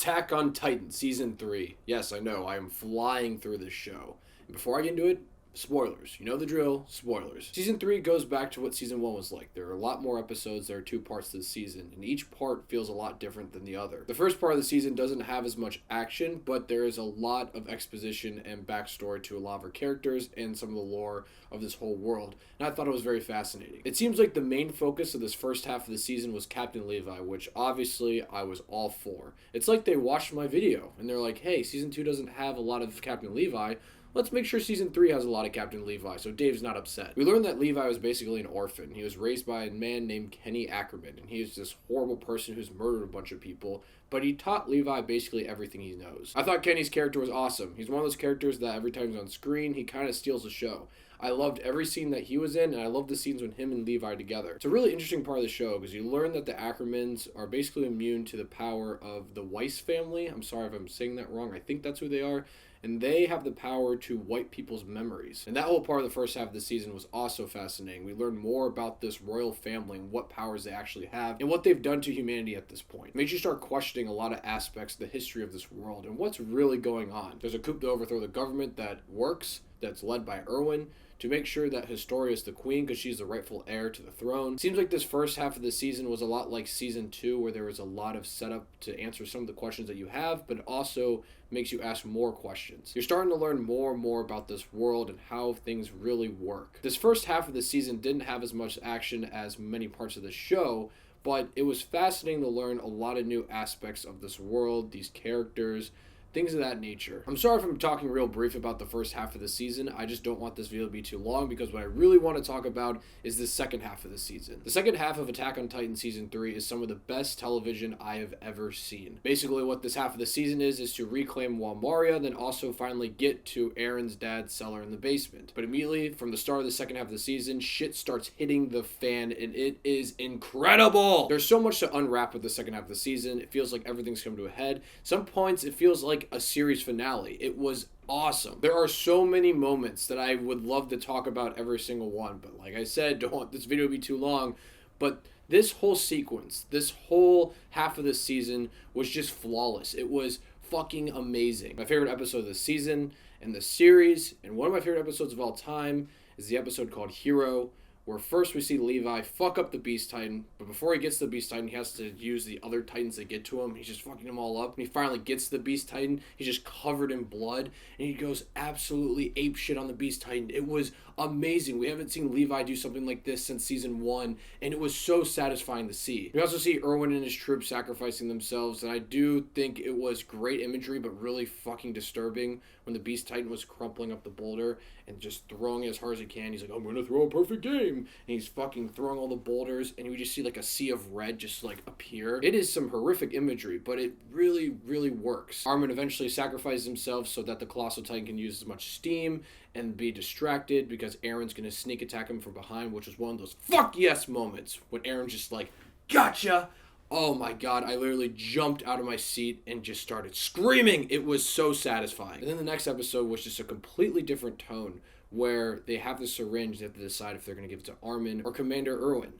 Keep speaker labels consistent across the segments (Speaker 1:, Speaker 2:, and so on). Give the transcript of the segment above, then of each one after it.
Speaker 1: Attack on Titan Season 3. Yes, I know, I am flying through this show. And before I get into it, spoilers. You know the drill, spoilers. Season 3 goes back to what Season 1 was like. There are a lot more episodes, there are 2 parts to the season, and each part feels a lot different than the other. The first part of the season doesn't have as much action, but there is a lot of exposition and backstory to a lot of our characters and some of the lore of this whole world, and I thought it was very fascinating. It seems like the main focus of this first half of the season was Captain Levi, which obviously I was all for. It's like they watched my video, and they're like, hey, Season 2 doesn't have a lot of Captain Levi, let's make sure Season 3 has a lot of Captain Levi, so Dave's not upset. We learned that Levi was basically an orphan. He was raised by a man named Kenny Ackerman, and he is this horrible person who's murdered a bunch of people, but he taught Levi basically everything he knows. I thought Kenny's character was awesome. He's one of those characters that every time he's on screen, he kind of steals the show. I loved every scene that he was in, and I loved the scenes with him and Levi together. It's a really interesting part of the show, because you learn that the Ackermans are basically immune to the power of the Weiss family. I'm sorry if I'm saying that wrong. I think that's who they are. And they have the power to wipe people's memories. And that whole part of the first half of the season was also fascinating. We learned more about this royal family and what powers they actually have and what they've done to humanity at this point. It makes you start questioning a lot of aspects of the history of this world and what's really going on. There's a coup to overthrow the government that works, that's led by Erwin, to make sure that Historia is the queen because she's the rightful heir to the throne. Seems like this first half of the season was a lot like Season 2, where there was a lot of setup to answer some of the questions that you have, but also makes you ask more questions. You're starting to learn more and more about this world and how things really work. This first half of the season didn't have as much action as many parts of the show, but it was fascinating to learn a lot of new aspects of this world, these characters, things of that nature. I'm sorry if I'm talking real brief about the first half of the season. I just don't want this video to be too long because what I really want to talk about is the second half of the season. The second half of Attack on Titan Season 3 is some of the best television I have ever seen. Basically what this half of the season is to reclaim Wall Maria, then also finally get to Eren's dad's cellar in the basement. But immediately from the start of the second half of the season, shit starts hitting the fan and it is incredible! There's so much to unwrap with the second half of the season. It feels like everything's come to a head. Some points it feels like a series finale. It was awesome. There are so many moments that I would love to talk about every single one, but like I said, don't want this video to be too long, but this whole sequence, this whole half of the season was just flawless. It was fucking amazing. My favorite episode of the season and the series, and one of my favorite episodes of all time, is the episode called Hero, where first we see Levi fuck up the Beast Titan, but before he gets to the Beast Titan, he has to use the other Titans that get to him. He's just fucking them all up, and he finally gets to the Beast Titan. He's just covered in blood, and he goes absolutely apeshit on the Beast Titan. It was amazing. We haven't seen Levi do something like this since Season 1, and it was so satisfying to see. We also see Erwin and his troops sacrificing themselves, and I do think it was great imagery, but really fucking disturbing when the Beast Titan was crumpling up the boulder and just throwing it as hard as he can. He's like, I'm gonna throw a perfect game. And he's fucking throwing all the boulders, and we just see like a sea of red just like appear. It is some horrific imagery, but it really, really works. Armin eventually sacrifices himself so that the Colossal Titan can use as much steam and be distracted because Eren's gonna sneak attack him from behind, which was one of those fuck yes moments when Eren's just like, gotcha! Oh my god, I literally jumped out of my seat and just started screaming. It was so satisfying. And then the next episode was just a completely different tone where they have the syringe. They have to decide if they're going to give it to Armin or Commander Erwin.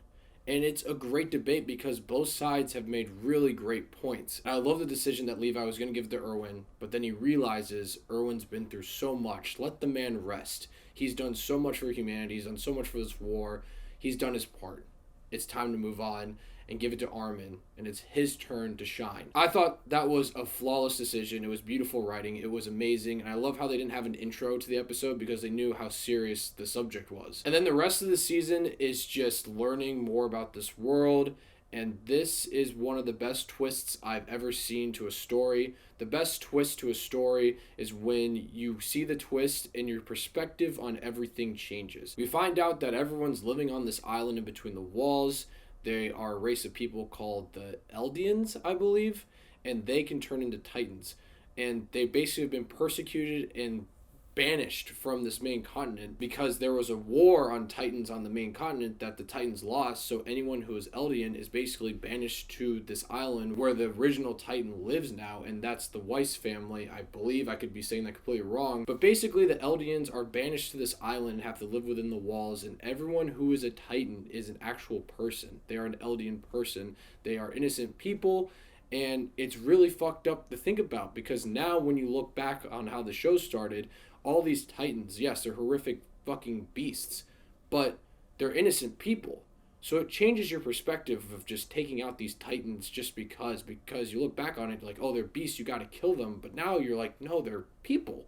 Speaker 1: And it's a great debate because both sides have made really great points. And I love the decision that Levi was going to give it to Erwin, but then he realizes Erwin's been through so much. Let the man rest. He's done so much for humanity. He's done so much for this war. He's done his part. It's time to move on and give it to Armin, and it's his turn to shine. I thought that was a flawless decision. It was beautiful writing. It was amazing, and I love how they didn't have an intro to the episode because they knew how serious the subject was. And then the rest of the season is just learning more about this world, and this is one of the best twists I've ever seen to a story. The best twist to a story is when you see the twist and your perspective on everything changes. We find out that everyone's living on this island in between the walls. They are a race of people called the Eldians, I believe, and they can turn into Titans. And they basically have been persecuted and banished from this main continent because there was a war on Titans on the main continent that the Titans lost, so anyone who is Eldian is basically banished to this island where the original Titan lives now, and that's the Weiss family, I believe. I could be saying that completely wrong, but basically the Eldians are banished to this island and have to live within the walls, and everyone who is a Titan is an actual person. They are an Eldian person. They are innocent people, And it's really fucked up to think about, because now when you look back on how the show started, all these Titans, yes, they're horrific fucking beasts, but they're innocent people. So it changes your perspective of just taking out these Titans just because you look back on it like, oh, they're beasts, you got to kill them. But now you're like, no, they're people.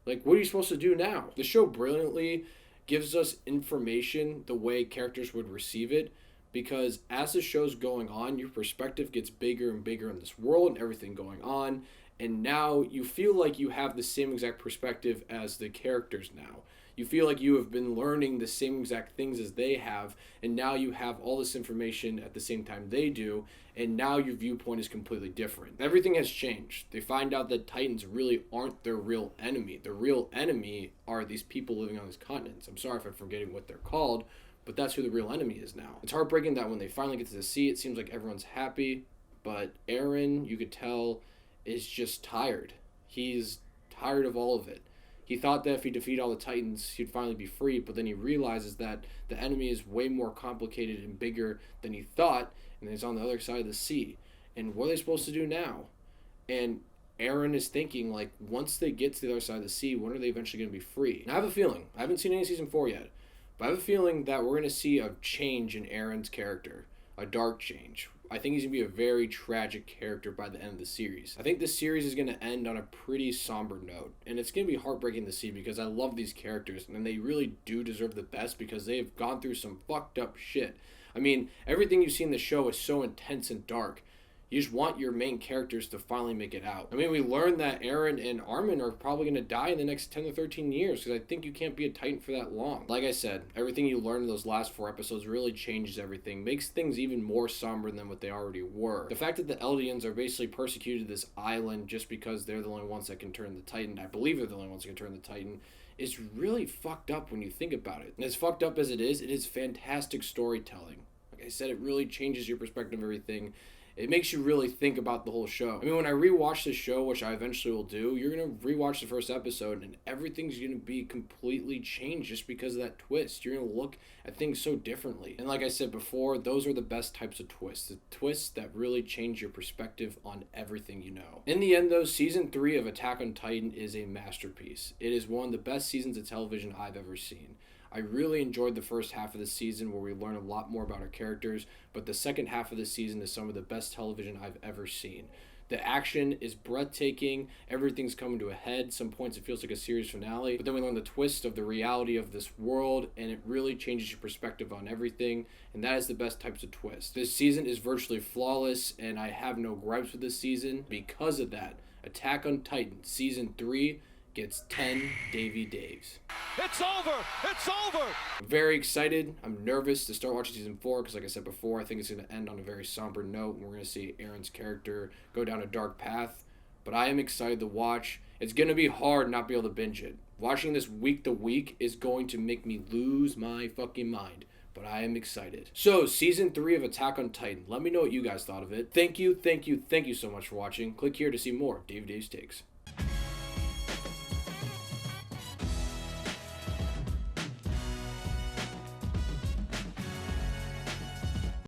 Speaker 1: Like, what are you supposed to do now? The show brilliantly gives us information the way characters would receive it, because as the show's going on, your perspective gets bigger and bigger in this world and everything going on, and now you feel like you have the same exact perspective as the characters now. You feel like you have been learning the same exact things as they have, and now you have all this information at the same time they do, and now your viewpoint is completely different. Everything has changed. They find out that Titans really aren't their real enemy. The real enemy are these people living on these continents. I'm sorry if I'm forgetting what they're called, but that's who the real enemy is now. It's heartbreaking that when they finally get to the sea, it seems like everyone's happy, but Eren, you could tell, is just tired. He's tired of all of it. He thought that if he defeated all the Titans, he'd finally be free, but then he realizes that the enemy is way more complicated and bigger than he thought, and it's on the other side of the sea. And what are they supposed to do now? And Eren is thinking, like, once they get to the other side of the sea, when are they eventually going to be free? And I have a feeling, I haven't seen any season 4 yet, but I have a feeling that we're going to see a change in Eren's character, a dark change. I think he's going to be a very tragic character by the end of the series. I think this series is going to end on a pretty somber note, and it's going to be heartbreaking to see, because I love these characters, and they really do deserve the best because they have gone through some fucked up shit. I mean, everything you see in the show is so intense and dark. You just want your main characters to finally make it out. I mean, we learned that Eren and Armin are probably going to die in the next 10 to 13 years, because I think you can't be a Titan for that long. Like I said, everything you learned in those last 4 episodes really changes everything, makes things even more somber than what they already were. The fact that the Eldians are basically persecuted this island just because they're the only ones that can turn the Titan, I believe they're the only ones that can turn the Titan, is really fucked up when you think about it. And as fucked up as it is fantastic storytelling. Like I said, it really changes your perspective of everything. It makes you really think about the whole show. I mean, when I rewatch the show, which I eventually will do, you're going to rewatch the first episode, and everything's going to be completely changed just because of that twist. You're going to look at things so differently. And like I said before, those are the best types of twists. The twists that really change your perspective on everything you know. In the end, though, Season 3 of Attack on Titan is a masterpiece. It is one of the best seasons of television I've ever seen. I really enjoyed the first half of the season where we learn a lot more about our characters, but the second half of the season is some of the best television I've ever seen. The action is breathtaking, everything's coming to a head, some points it feels like a series finale, but then we learn the twist of the reality of this world, and it really changes your perspective on everything, and that is the best types of twists. This season is virtually flawless, and I have no gripes with this season. Because of that, Attack on Titan Season 3 gets 10 Davy Daves.
Speaker 2: It's over! It's over!
Speaker 1: I'm very excited. I'm nervous to start watching Season 4 because, like I said before, I think it's going to end on a very somber note, and we're going to see Eren's character go down a dark path. But I am excited to watch. It's going to be hard not be able to binge it. Watching this week to week is going to make me lose my fucking mind. But I am excited. So, Season 3 of Attack on Titan. Let me know what you guys thought of it. Thank you so much for watching. Click here to see more Davy Dave's Takes.